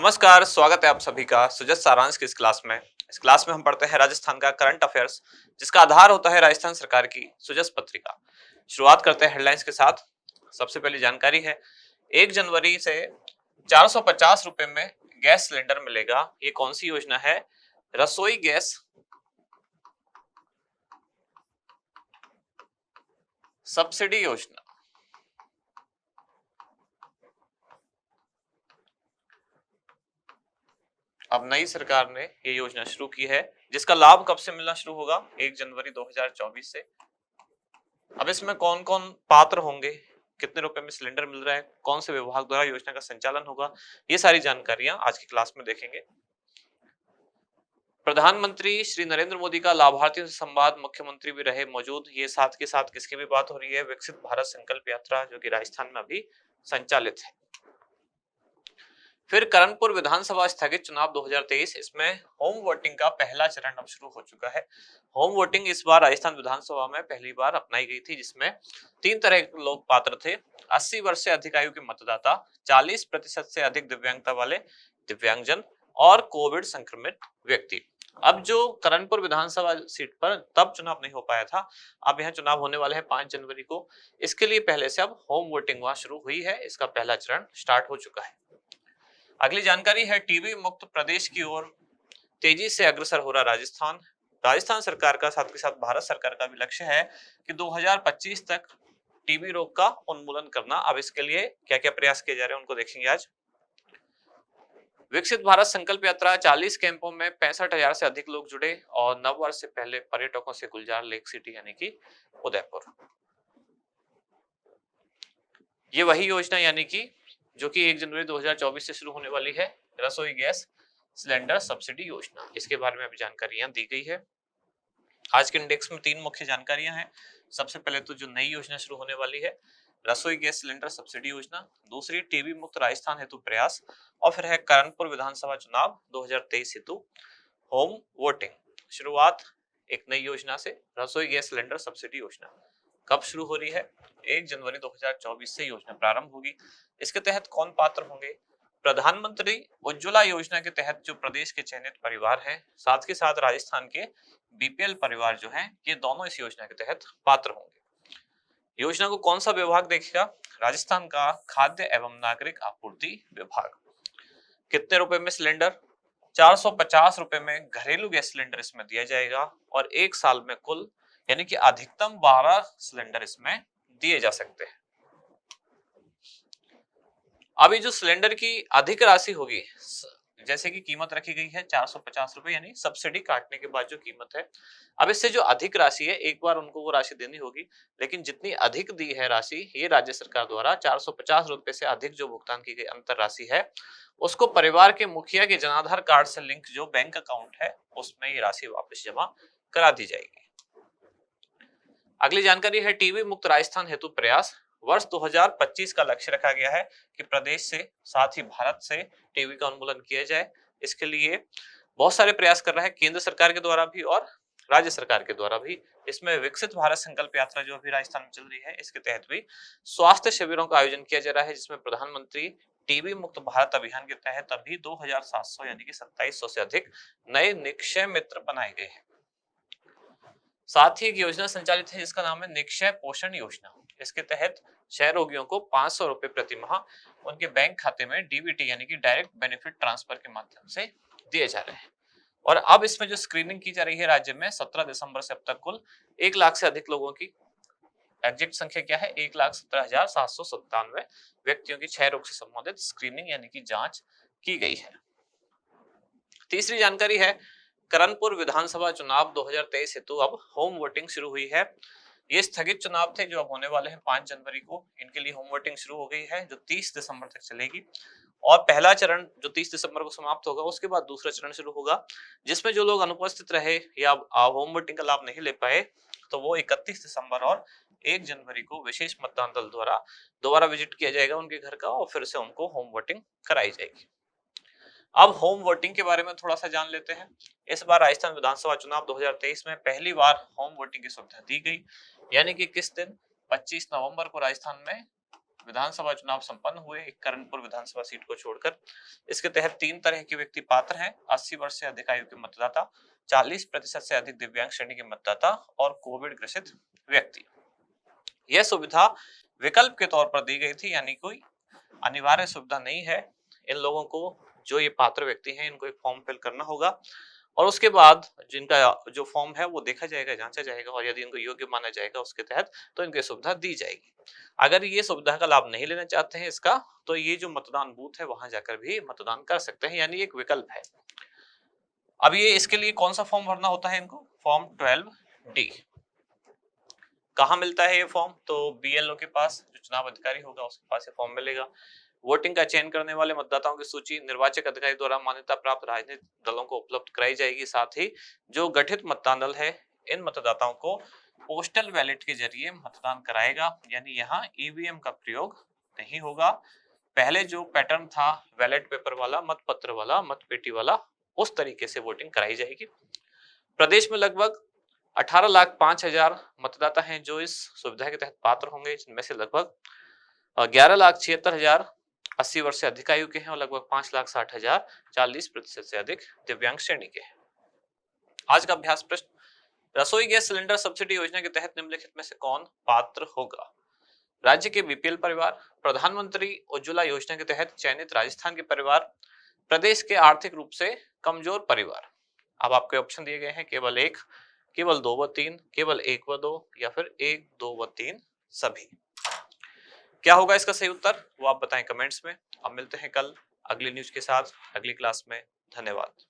नमस्कार, स्वागत है आप सभी का सुजत सारांश की इस क्लास में। इस क्लास में हम पढ़ते हैं राजस्थान का करंट अफेयर्स, जिसका आधार होता है राजस्थान सरकार की सुजस पत्रिका। शुरुआत करते हैं हेडलाइंस के साथ। सबसे पहली जानकारी है 1 जनवरी से 450 रुपए में गैस सिलेंडर मिलेगा। ये कौन सी योजना है? रसोई गैस सब्सिडी योजना। अब नई सरकार ने ये योजना शुरू की है, जिसका लाभ कब से मिलना शुरू होगा? 1 जनवरी 2024 से। अब इसमें कौन कौन पात्र होंगे, कितने रुपए में सिलेंडर मिल रहा है, कौन से विभाग द्वारा योजना का संचालन होगा, ये सारी जानकारियां आज की क्लास में देखेंगे। प्रधानमंत्री श्री नरेंद्र मोदी का लाभार्थियों से संवाद, मुख्यमंत्री भी रहे मौजूद। ये साथ के साथ किसकी भी बात हो रही है? विकसित भारत संकल्प यात्रा, जो कि राजस्थान में अभी संचालित है। फिर करणपुर विधानसभा स्थगित चुनाव 2023, इसमें होम वोटिंग का पहला चरण अब शुरू हो चुका है। होम वोटिंग इस बार राजस्थान विधानसभा में पहली बार अपनाई गई थी, जिसमें 3 तरह के लोग पात्र थे। 80 वर्ष से अधिक आयु के मतदाता, 40% से अधिक दिव्यांगता वाले दिव्यांगजन और कोविड संक्रमित व्यक्ति। अब जो करणपुर विधानसभा सीट पर तब चुनाव नहीं हो पाया था, अब यहाँ चुनाव होने वाले हैं 5 जनवरी को। इसके लिए पहले से अब होम वोटिंग वहां शुरू हुई है, इसका पहला चरण स्टार्ट हो चुका है। अगली जानकारी है टीबी मुक्त प्रदेश की ओर तेजी से अग्रसर हो रहा राजस्थान। राजस्थान सरकार का साथ के साथ भारत सरकार का भी लक्ष्य है कि 2025 तक टीबी रोग का उन्मूलन करना। अब इसके लिए क्या क्या प्रयास किए जा रहे हैं उनको देखेंगे आज। विकसित भारत संकल्प यात्रा, 40 कैंपों में 65,000 से अधिक लोग जुड़े और नववर्ष से पहले पर्यटकों से गुलजार लेक सिटी यानी कि उदयपुर। ये वही योजना यानी कि जो कि 1 जनवरी 2024 से शुरू होने वाली है, रसोई गैस सिलेंडर सब्सिडी योजना। इसके बारे में अभी जानकारियां दी गई है। आज के इंडेक्स में 3 मुख्य जानकारियां हैं। सबसे पहले तो जो नई योजना शुरू होने वाली है, रसोई गैस सिलेंडर सब्सिडी योजना। दूसरी, टीबी मुक्त राजस्थान हेतु प्रयास। और फिर है करणपुर विधानसभा चुनाव 2023 हेतु होम वोटिंग। शुरुआत एक नई योजना से, रसोई गैस सिलेंडर सब्सिडी योजना। कब शुरू हो रही है? 1 जनवरी 2024 से योजना प्रारंभ होगी। इसके तहत कौन पात्र होंगे? प्रधानमंत्री उज्ज्वला योजना के तहत जो प्रदेश के चयनित परिवार हैं, साथ के साथ राजस्थान के बीपीएल परिवार जो हैं, ये दोनों इस योजना के तहत पात्र होंगे। योजना को कौन सा विभाग देखेगा? राजस्थान का खाद्य एवं नागरिक आपूर्ति विभाग। कितने रुपए में सिलेंडर? 450 रुपए में घरेलू गैस सिलेंडर इसमें दिया जाएगा और 1 साल में कुल यानी कि अधिकतम 12 सिलेंडर इसमें दिए जा सकते हैं। अभी जो सिलेंडर की अधिक राशि होगी, जैसे कि कीमत रखी गई है 450 रुपए, यानी सब्सिडी काटने के बाद जो कीमत है, अब इससे जो अधिक राशि है एक बार उनको वो राशि देनी होगी। लेकिन जितनी अधिक दी है राशि, ये राज्य सरकार द्वारा 450 रुपए से अधिक जो भुगतान की गई अंतर राशि है, उसको परिवार के मुखिया के जनाधार कार्ड से लिंक जो बैंक अकाउंट है, उसमें ये राशि वापस जमा करा दी जाएगी। अगली जानकारी है टीबी मुक्त राजस्थान हेतु प्रयास। वर्ष 2025 का लक्ष्य रखा गया है कि प्रदेश से साथ ही भारत से टीबी का उन्मूलन किया जाए। इसके लिए बहुत सारे प्रयास कर रहा है केंद्र सरकार के द्वारा भी और राज्य सरकार के द्वारा भी। इसमें विकसित भारत संकल्प यात्रा जो अभी राजस्थान में चल रही है, इसके तहत भी स्वास्थ्य शिविरों का आयोजन किया जा रहा है, जिसमें प्रधानमंत्री टीबी मुक्त भारत अभियान के तहत अभी 2700 यानी कि 2700 से अधिक नए निक्षय मित्र बनाए गए हैं। साथ ही एक योजना संचालित है जिसका नाम है निक्षय पोषण योजना। इसके तहत क्षय रोगियों को 500 रुपए प्रति माह उनके बैंक खाते में डीबीटी यानी कि डायरेक्ट बेनिफिट ट्रांसफर के माध्यम से दिए जा रहे हैं। और अब इसमें जो स्क्रीनिंग की जा रही है राज्य में, 17 दिसंबर से अब तक कुल 1 लाख से अधिक लोगों की, एग्जैक्ट संख्या क्या है, 1,17,797 व्यक्तियों की क्षय रोग से संबंधित स्क्रीनिंग यानी कि जांच की गई है। तीसरी जानकारी है करणपुर विधानसभा चुनाव 2023 हेतु अब होम वोटिंग शुरू हुई है। ये स्थगित चुनाव थे जो अब होने वाले हैं 5 जनवरी को। इनके लिए होम वोटिंग शुरू हो गई है, जो 30 दिसंबर तक चलेगी। और पहला चरण जो 30 दिसंबर को समाप्त होगा, उसके बाद दूसरा चरण शुरू होगा, जिसमें जो लोग अनुपस्थित रहे या होम वोटिंग का लाभ नहीं ले पाए, तो वो 31 दिसंबर और 1 जनवरी को विशेष मतदान दल द्वारा दोबारा विजिट किया जाएगा उनके घर का और फिर से उनको होम वोटिंग कराई जाएगी। अब होम वोटिंग के बारे में थोड़ा सा जान लेते हैं। इस बार राजस्थान विधानसभा चुनाव 2023 में पहली बार होम वोटिंग की सुविधा दी गई, यानी कि किस दिन? 25 नवंबर को राजस्थान में विधानसभा चुनाव संपन्न हुए एक करणपुर विधानसभा सीट को छोड़कर। इसके तहत 3 तरह के व्यक्ति पात्र हैं: 80 वर्ष से अधिक आयु के मतदाता, 40% से अधिक दिव्यांग श्रेणी के मतदाता और कोविड ग्रसित व्यक्ति। यह सुविधा विकल्प के तौर पर दी गई थी, यानी कोई अनिवार्य सुविधा नहीं है। इन लोगों को, जो ये पात्र व्यक्ति हैं, इनको एक फॉर्म फिल करना होगा और उसके बाद जिनका जो फॉर्म है वो देखा जाएगा, जांचा जाएगा और यदि इनको योग्य माना जाएगा उसके तहत तो इनको सुविधा दी जाएगी। अगर ये सुविधा का लाभ नहीं लेना चाहते हैं इसका, तो ये जो मतदान बूथ है वहां जाकर भी मतदान कर सकते हैं, यानी एक विकल्प है। अब ये इसके लिए कौन सा फॉर्म भरना होता है इनको? Form 12D। कहाँ मिलता है ये फॉर्म? तो बीएलओ के पास, जो चुनाव अधिकारी होगा उसके पास ये फॉर्म मिलेगा। वोटिंग का चयन करने वाले मतदाताओं की सूची निर्वाचक अधिकारी द्वारा मान्यता प्राप्त राजनीतिक दलों को उपलब्ध कराई जाएगी। साथ ही जो गठित मतदान दल है, इन मतदाताओं को पोस्टल बैलेट के जरिए मतदान कराएगा, यानी यहाँ ईवीएम का प्रयोग नहीं होगा। पहले जो पैटर्न था बैलेट पेपर वाला, मतपत्र वाला, मतपेटी वाला, उस तरीके से वोटिंग कराई जाएगी। प्रदेश में लगभग 18,05,000 मतदाता हैं जो इस सुविधा के तहत पात्र होंगे, जिनमें से लगभग 11,76,000 80 वर्ष से अधिक आयु के हैं और लगभग 5,60,000 40% से अधिक दिव्यांग श्रेणी के हैं। आज का अभ्यास प्रश्न: रसोई गैस सिलेंडर सब्सिडी योजना के तहत निम्नलिखित में से कौन पात्र होगा? राज्य के बीपीएल परिवार, प्रधानमंत्री उज्ज्वला योजना के तहत चयनित राजस्थान के परिवार, प्रदेश के आर्थिक रूप से कमजोर परिवार। अब आपके ऑप्शन दिए गए हैं: केवल 1, केवल 2 व 3, केवल 1 व 2 या फिर 1, 2 व 3 सभी। क्या होगा इसका सही उत्तर, वो आप बताएं कमेंट्स में। अब मिलते हैं कल अगली न्यूज के साथ अगली क्लास में। धन्यवाद।